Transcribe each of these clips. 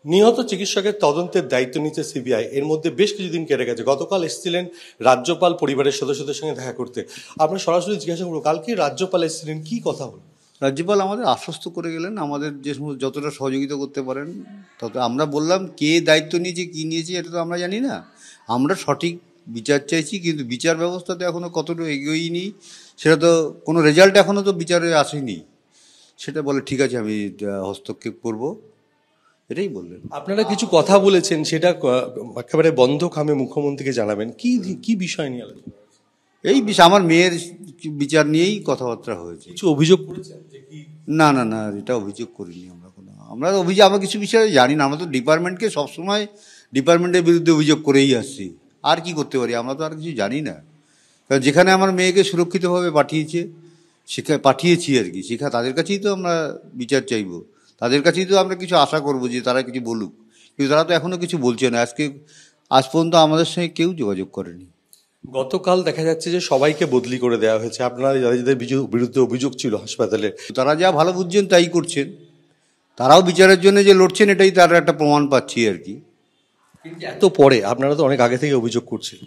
নিহত চিকিৎসকের তদন্তের দায়িত্ব নিচ্ছে সিবিআই। এর মধ্যে বেশ কিছুদিন কেটে গেছে। গতকাল এসেছিলেন রাজ্যপাল পরিবারের সদস্যদের সঙ্গে দেখা করতে। আমরা সরাসরি জিজ্ঞাসা করবো, কালকে রাজ্যপাল এসেছিলেন, কি কথা হলো? রাজ্যপাল আমাদের আশ্বস্ত করে গেলেন আমাদের যে সমস্ত যতটা সহযোগিতা করতে পারেন তত। আমরা বললাম কে দায়িত্ব নিয়েছে কী নিয়েছে এটা তো আমরা জানি না, আমরা সঠিক বিচার চাইছি, কিন্তু বিচার ব্যবস্থাতে এখনও কতটা এগোয়নি, সেটা তো কোনো রেজাল্ট এখনও তো বিচারে আসেনি। সেটা বলে ঠিক আছে আমি হস্তক্ষেপ করব, এটাই বললেন। আপনারা কিছু কথা বলেছেন, সেটা একেবারে বন্ধ খামে মুখ্যমন্ত্রীকে জানাবেন। কি বিষয় নিয়ে আলোচনা? এই বিষয় আমার মেয়ের বিচার নিয়েই কথাবার্তা হয়েছে। কিছু অভিযোগ করেছেন? না না না, এটা অভিযোগ করিনি আমরা কোনো। আমরা কিছু বিষয়ে জানি না। আমরা তো ডিপার্টমেন্টকে সবসময় ডিপার্টমেন্টের বিরুদ্ধে অভিযোগ করেই আসছি। আর কি করতে পারি, আমরা তো আর কিছু জানি না। কারণ যেখানে আমার মেয়েকে সুরক্ষিতভাবে পাঠিয়েছি আর কি, তাদের কাছেই তো আমরা বিচার চাইব, তাদের কাছেই তো আমরা কিছু আশা করব যে তারা কিছু বলুক। কিন্তু তারা তো এখনও কিছু বলছে না। আজ পর্যন্ত আমাদের সঙ্গে কেউ যোগাযোগ করেনি। গতকাল দেখা যাচ্ছে যে সবাইকে বদলি করে দেওয়া হয়েছে। আপনারা যাদের বিরুদ্ধে অভিযোগ ছিল হাসপাতালে, তারা যা ভালো বুঝছেন তাই করছেন। তারাও বিচারের জন্য যে লড়ছেন এটাই তার একটা প্রমাণ পাচ্ছি আর কি। কিন্তু এত পরে আপনারা তো অনেক আগে থেকে অভিযোগ করছেন।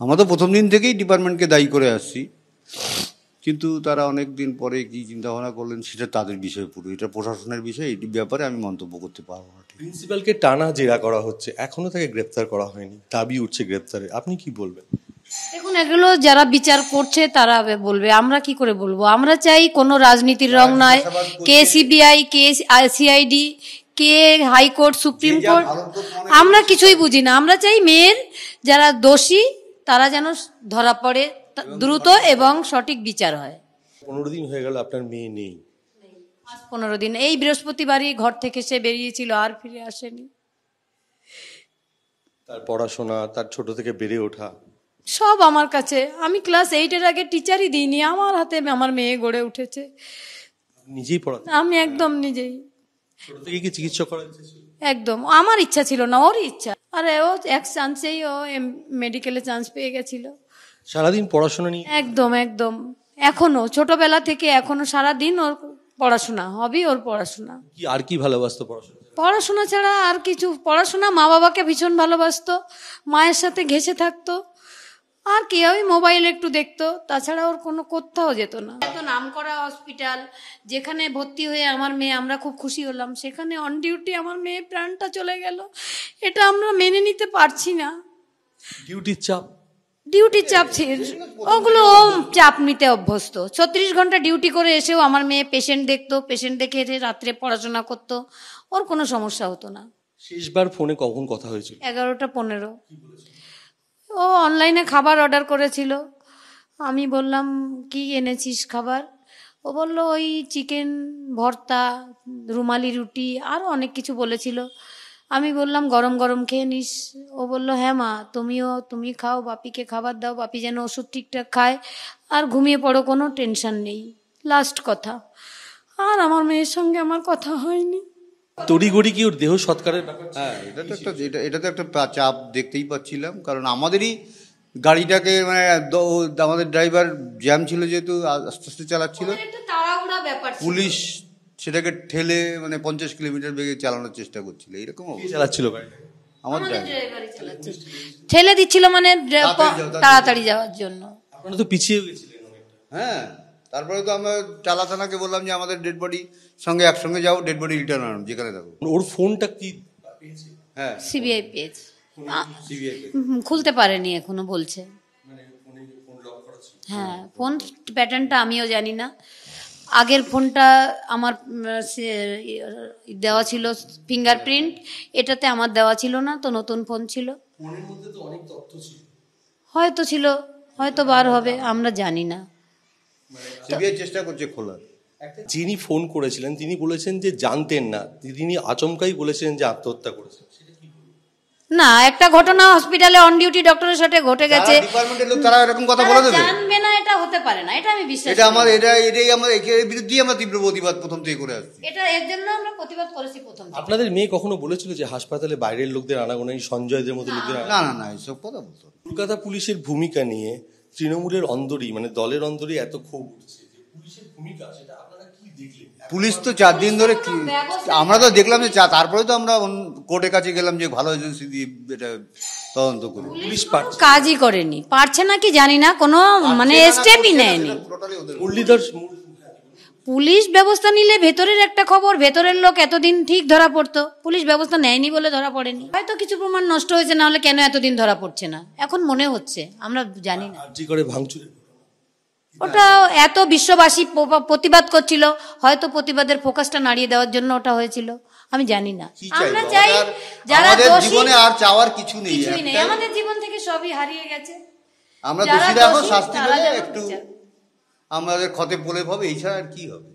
আমরা তো প্রথম দিন থেকেই ডিপার্টমেন্টকে দায়ী করে আসছি, কিন্তু তারা অনেক দিন পরে কী চিন্তাভাবনা করলেন সেটা তাদের বিষয়, পুরো এটা প্রশাসনের বিষয়। এই ব্যাপারে আমি মন্তব্য করতে পারবো না। প্রিন্সিপালকে টানা জেরা করা হচ্ছে, এখনো তাকে গ্রেপ্তার করা হয়নি, দাবি উঠছে গ্রেপ্তারে। আপনি কি বলবেন? দেখুন, এগুলো যারা বিচার করছে তারা বলবে, আমরা কি করে বলবো? আমরা চাই কোনো রাজনীতির রং নয়, কে সিবিআই, কে সিআইডি, কে হাইকোর্ট, সুপ্রিম কোর্ট, আমরা কিছুই বুঝি না। আমরা চাই মেয়ের যারা দোষী তারা যেন ধরা পড়ে, দ্রুত এবং সঠিক বিচার হয়। 15 দিন হয়ে গেল আপনার মেয়ে নেই। আজ 15 দিন। এই বৃহস্পতিবারই ঘর থেকে সে বেরিয়েছিল, আর ফিরে আসেনি। তার পড়াশোনা, তার ছোট থেকে বেড়ে ওঠা সব আমার কাছে। আমি ক্লাস 8-এর আগে টিচারই দিইনি, আমার হাতে আমার মেয়ে গড়ে উঠেছে। নিজেই পড়াতে? আমি একদম নিজেই। ছোট থেকে কি চিকিৎসা করার ইচ্ছা ছিল? একদম আমার ইচ্ছা ছিল না, ওর ইচ্ছা। আরে ও এক চান্সেই ও মেডিকেলে চান্স পেয়ে গেছিল। সারাদিন পড়াশোনা নিয়ে? একদম একদম। এখনো ছোটবেলা থেকে এখনো সারাদিন ওর পড়াশোনা, হবি ওর পড়াশোনা। কি আর কি ভালোবাসতো? পড়াশোনা ছাড়া আর কিছু। পড়াশোনা, মা বাবাকে ভীষণ ভালোবাসতো, মায়ের সাথে ঘেঁষে থাকতো, আর কি ওই মোবাইল একটু দেখতো, তাছাড়া ওর কোনো কোথাও যেত না। এত নামকরা হসপিটাল যেখানে ভর্তি হয়ে আমার মেয়ে, আমরা খুব খুশি হলাম, সেখানে অন ডিউটি আমার মেয়ে প্রাণটা চলে গেল। এটা আমরা মেনে নিতে পারছি না। ডিউটির চাপ ওগুলো চাপ নিতে অভ্যস্ত। 36 ঘন্টা ডিউটি করে এসেও আমার মেয়ে পেশেন্ট দেখতো, পেশেন্ট দেখে রাত্রে পড়াশোনা করতো, ওর কোনো সমস্যা হতো না। শেষবার ফোনে কখন কথা হয়েছিল? 11টা 15। ও অনলাইনে খাবার অর্ডার করেছিল। আমি বললাম কি এনেছিস খাবার? ও বলল ওই চিকেন ভর্তা, রুমালি রুটি, আরও অনেক কিছু বলেছিল। আমি বললাম গরম গরম খেয়ে নিস। ও বলল হ্যাঁ মা, তুমি খাও, বাপিকে খাবার দাও, বাপি যেন ওষুধ ঠিকঠাক খায়, আর ঘুমিয়ে পড়ো, কোনো টেনশন নেই। লাস্ট কথা। আর আমার মেয়ের সঙ্গে আমার কথা হয়নি। তড়িঘড়ি কি ওর দেহ সৎকারের ব্যাপার? হ্যাঁ, এটা তো একটা চাপ দেখতেই পাচ্ছিলাম, কারণ আমাদেরই গাড়িটাকে মানে আমাদের ড্রাইভার জ্যাম ছিল যেহেতু আস্তে আস্তে চালাচ্ছিল, পুলিশ সেটাকে ঠেলে মানে 50 কিলোমিটার বেগে চালানোর চেষ্টা করছিল। এরকম চালাচ্ছিল আমার ড্রাইভারই ঠেলে দিচ্ছিল, মানে তাড়াতাড়ি যাওয়ার জন্য। আপনারা তো পিছিয়ে গেছিলেন। হ্যাঁ, তারপরে তো আমরা টালা থানাকে বললাম যে আমাদের ডেড বডি সঙ্গে একসঙ্গে যাও, ডেড বডি রিটার্ন আনো যেখানে থাকো। ওর ফোনটা কি? হ্যাঁ, সিবিআই পেজ খুলতে পারেনি এখনো বলছে। হ্যাঁ, ফোন প্যাটার্নটা আমিও জানি না। আগের ফোনটা আমার দেওয়া ছিল ফিঙ্গারপ্রিন্ট, এটাতে আমার দেওয়া ছিল না, তো নতুন ফোন ছিল। ফোনের মধ্যে তো অনেক তথ্য ছিল, হয়তো বার হবে, আমরা জানি না। চেষ্টা করছে খোলার। যিনি ফোন করেছিলেন তিনি বলেছেন যে জানতেন না, তিনি আচমকাই বলেছিলেন যে আত্মহত্যা করেছেন। না, একটা ঘটনা হসপিটালে অন ডিউটি ডক্টরের সাথে ঘটে গেছে, ডিপার্টমেন্টের লোক তারা এরকম কথা বলে দেবে? জানবে না, এটা হতে পারে না, এটা আমি বিশ্বাস করি। এটাই আমার এর বিরুদ্ধেই আমরা তীব্র প্রতিবাদ প্রথম থেকে করে আসছি। এর জন্য আমরা প্রতিবাদ করেছি প্রথম থেকে। আপনাদের মেয়ে কখনো বলেছিল যে হাসপাতালে বাইরের লোকদের আনাগোনাই, সঞ্জয়দের মতো লোকদের? না না না, এইসব কথা বলতো। কলকাতা পুলিশের ভূমিকা নিয়ে তৃণমূলের অন্দরই, মানে দলের অন্দরই এত ক্ষোভ উঠছে যে পুলিশের ভূমিকা, সেটা আপনারা কি দেখলেন? পুলিশ তো 4 দিন ধরে আমরা তো দেখলাম যে তারপরে তো আমরা কোর্টের কাছে গেলাম যে ভালো এজেন্সি দিয়ে এটা তদন্ত করি। পুলিশ কাজই করেনি, পারছে না কি জানি না, কোনো মানে স্টেপই নেয়নি। মুরলীধর পুলিশ ব্যবস্থা নিলে ভেতরের একটা খবর, ভেতরের লোক এতদিন ঠিক ধরা পড়তো, পুলিশ ব্যবস্থা নেয়নি বলে ধরা পড়েনি। হয়তো কিছু প্রমাণ নষ্ট হয়েছে, না হলে কেন এতদিন ধরা পড়ছে না এখন মনে হচ্ছে, আমরা জানি না। আর্জি করে ভাঙচুর ওটা এত বিশ্ববাসী প্রতিবাদ করছিল, হয়তো প্রতিবাদের ফোকাসটা নাড়িয়ে দেওয়ার জন্য ওটা হয়েছিল, আমি জানি না। আমরা চাই যারা আমাদের দোষী, জীবনে আর চাওয়ার কিছু নেই, কিছুই নেই, আমাদের জীবন থেকে সবই হারিয়ে গেছে। আমরা যারা দোষীরা এখন দোষী, শাস্তি তারা পেলে যেন একটু বিচার। আমাদের ক্ষতে বলে হবে, এই ছাড়া আর কি হবে।